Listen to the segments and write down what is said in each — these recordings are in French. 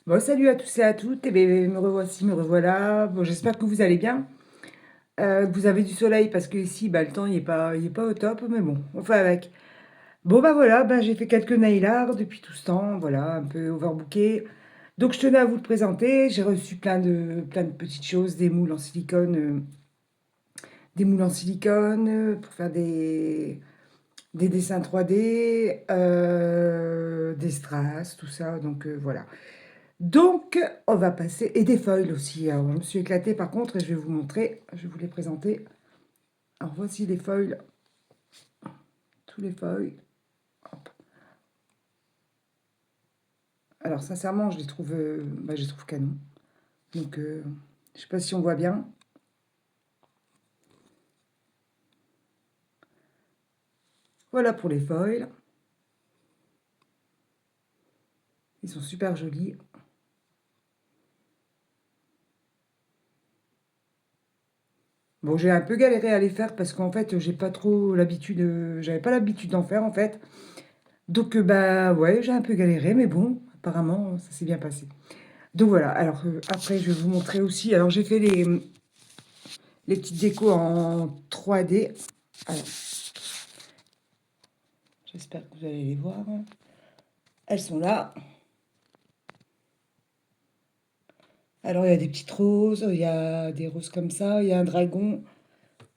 Bon, salut à tous et à toutes. Eh bien, me revoici, me revoilà. Bon, j'espère que vous allez bien. Que vous avez du soleil parce que ici, bah, le temps, il est pas au top, mais bon, on fait avec. Bon, bah voilà, bah, j'ai fait quelques nail art depuis tout ce temps, voilà, un peu overbooké. Donc, je tenais à vous le présenter. J'ai reçu plein de petites choses, des moules en silicone pour faire des dessins 3D, des strass, tout ça. Donc, voilà. Donc, on va passer, et des foils aussi. Alors, je me suis éclatée par contre, et je vais vous montrer, je vais vous les présenter. Alors, voici les foils, tous les foils. Hop. Alors, sincèrement, je les trouve canon. Donc, je sais pas si on voit bien. Voilà pour les foils. Ils sont super jolis. Bon, j'ai un peu galéré à les faire parce qu'en fait, j'ai pas trop l'habitude, j'avais pas l'habitude d'en faire en fait. Donc, bah ouais, j'ai un peu galéré, mais bon, apparemment, ça s'est bien passé. Donc voilà, alors après, je vais vous montrer aussi. Alors, j'ai fait les petites décos en 3D. Alors, j'espère que vous allez les voir. Elles sont là. Alors, il y a des petites roses, il y a des roses comme ça, il y a un dragon.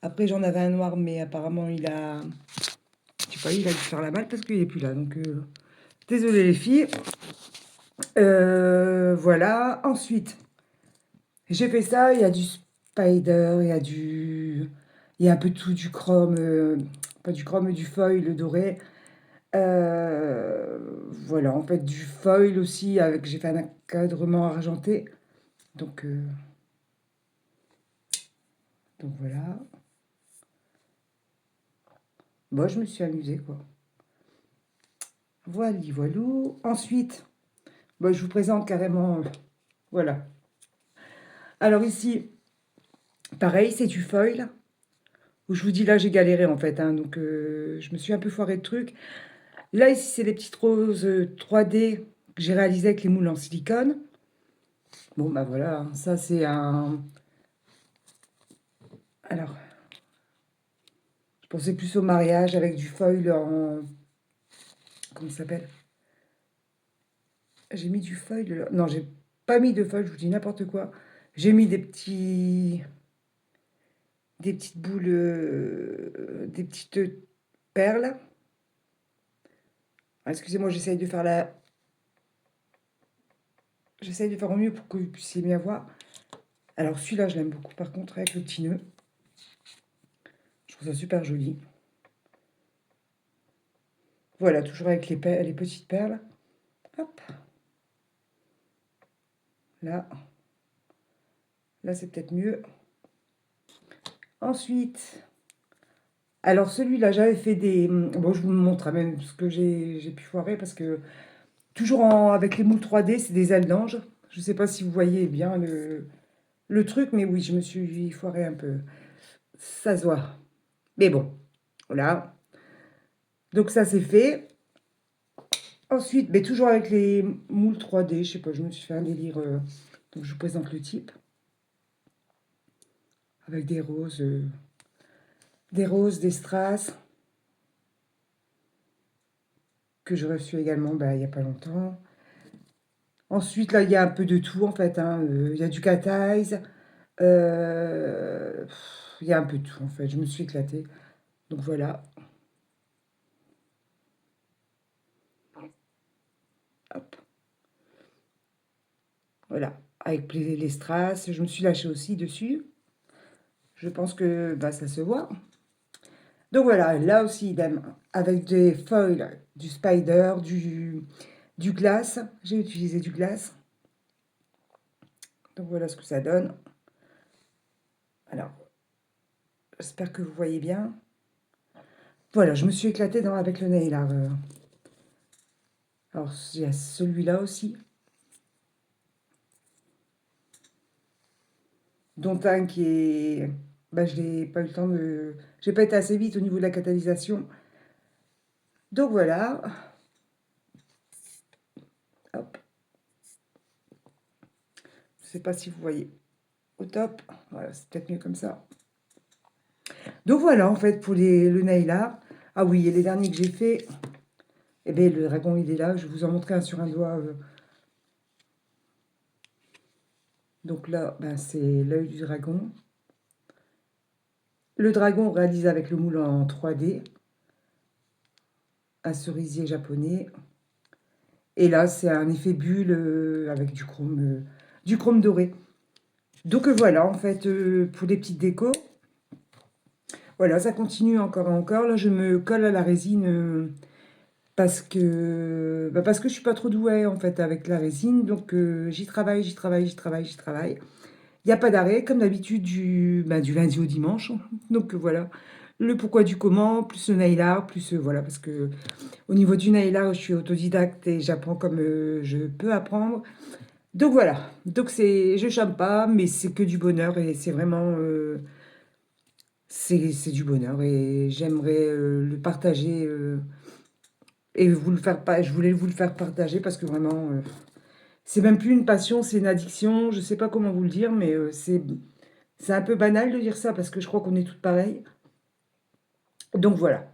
Après, j'en avais un noir, mais apparemment, je sais pas, il a dû faire la malle parce qu'il n'est plus là. Donc, désolé les filles. Voilà. Ensuite, j'ai fait ça. Il y a du spider, il y a un peu tout du chrome, pas du chrome, du foil doré. Voilà, en fait, du foil aussi, j'ai fait un encadrement argenté. Donc, voilà. Moi, je me suis amusée, quoi. Voilà, voilou. Ensuite, bon, je vous présente carrément, voilà. Alors ici, pareil, c'est du foil. Où je vous dis, là, j'ai galéré, en fait, hein, donc, je me suis un peu foiré de trucs. Là, ici, c'est les petites roses 3D que j'ai réalisées avec les moules en silicone. Bon, bah voilà, hein, ça, c'est un... Alors, je pensais plus au mariage avec du foil en... Comment ça s'appelle? J'ai mis du foil là. Non, j'ai pas mis de foil, je vous dis n'importe quoi. J'ai mis des petites boules, des petites perles. Ah, excusez-moi, j'essaye de faire au mieux pour que vous puissiez bien voir. Alors celui-là, je l'aime beaucoup par contre, avec le petit nœud. Je trouve ça super joli. Voilà, toujours avec les petites perles. Hop, là. Là, c'est peut-être mieux. Ensuite, alors celui-là, j'avais fait des... Bon, je vous le montre hein, même ce que j'ai pu foirer parce que toujours avec les moules 3D, c'est des ailes d'ange. Je ne sais pas si vous voyez bien le truc, mais oui, je me suis foirée un peu. Ça se voit. Mais bon, voilà. Donc ça, c'est fait. Ensuite, mais toujours avec les moules 3D, je sais pas, je me suis fait un délire. Donc je vous présente le type. Avec des roses, des strass, que j'ai reçu également bah, il n'y a pas longtemps. Ensuite, là, il y a un peu de tout, en fait, hein. Il y a du cat eyes. Il y a un peu de tout, en fait. Je me suis éclatée. Donc voilà. Hop. Voilà. Avec les strass. Je me suis lâchée aussi dessus. Je pense que bah, ça se voit. Donc voilà, là aussi, idem. Avec des foils, du spider, du glace. J'ai utilisé du glace. Donc voilà ce que ça donne. Alors, j'espère que vous voyez bien. Voilà, je me suis éclatée avec le nail art. Alors, il y a celui-là aussi. Dont un qui est... Bah, je n'ai pas eu le temps de... J'ai pas été assez vite au niveau de la catalysation. Donc voilà. Hop. sais pas si vous voyez. Au top. Voilà, c'est peut-être mieux comme ça. Donc voilà, en fait, pour le nail art. Ah oui, et les derniers que j'ai fait, eh bien, le dragon, il est là. Je vous en montrer un sur un doigt. Donc là, ben, c'est l'œil du dragon. Le dragon réalisé avec le moule en 3D. Un cerisier japonais. Et là, c'est un effet bulle avec du chrome doré. Donc voilà, en fait, pour les petites décos. Voilà, ça continue encore et encore. Là, je me colle à la résine parce que je suis pas trop douée, en fait, avec la résine. Donc, j'y travaille, j'y travaille, j'y travaille, j'y travaille. Il n'y a pas d'arrêt, comme d'habitude, du lundi au dimanche. Donc, voilà. Le pourquoi du comment, plus le nail art, plus voilà, parce que au niveau du nail art, je suis autodidacte et j'apprends comme je peux apprendre. Donc voilà, donc je chame pas, mais c'est que du bonheur et c'est vraiment, c'est du bonheur et j'aimerais le partager et vous le faire pas. Je voulais vous le faire partager parce que vraiment, c'est même plus une passion, c'est une addiction. Je sais pas comment vous le dire, mais c'est un peu banal de dire ça parce que je crois qu'on est toutes pareilles. Donc voilà.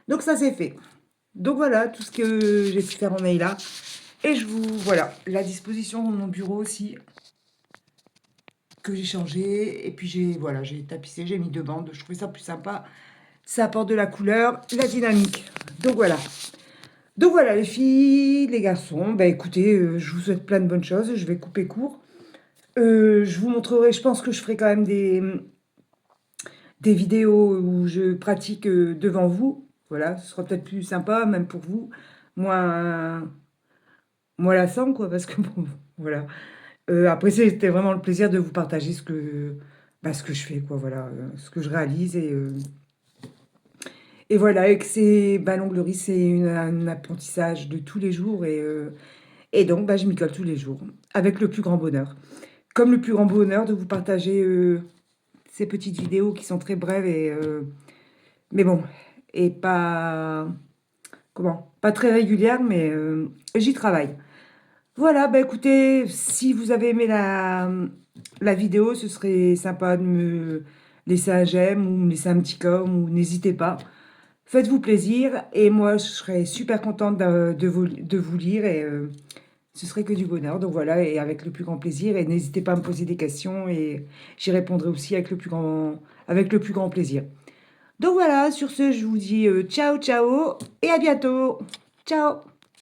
Donc ça c'est fait. Donc voilà tout ce que j'ai pu faire en mail là. Et je vous voilà la disposition de mon bureau aussi que j'ai changé. Et puis j'ai tapissé, j'ai mis deux bandes. Je trouvais ça plus sympa. Ça apporte de la couleur, la dynamique. Donc voilà. Donc voilà les filles, les garçons. Bah écoutez, je vous souhaite plein de bonnes choses. Je vais couper court. Je vous montrerai, je pense que je ferai quand même des vidéos où je pratique devant vous. Voilà, ce sera peut-être plus sympa, même pour vous. Moins, moins lassant, quoi, parce que bon, voilà. Après, c'était vraiment le plaisir de vous partager ce que je fais, quoi, voilà, ce que je réalise. Et voilà, et que l'onglerie, c'est un apprentissage de tous les jours. Et donc, je m'y colle tous les jours, avec le plus grand bonheur. Comme le plus grand bonheur de vous partager ces petites vidéos qui sont très brèves mais bon, et pas, comment, pas très régulières, mais j'y travaille. Voilà, écoutez, si vous avez aimé la vidéo, ce serait sympa de me laisser un j'aime ou me laisser un petit com ou n'hésitez pas. Faites-vous plaisir et moi je serais super contente de vous lire et ce serait que du bonheur. Donc voilà, et avec le plus grand plaisir et n'hésitez pas à me poser des questions et j'y répondrai aussi avec le plus grand plaisir. Donc voilà, sur ce, je vous dis ciao ciao et à bientôt. Ciao.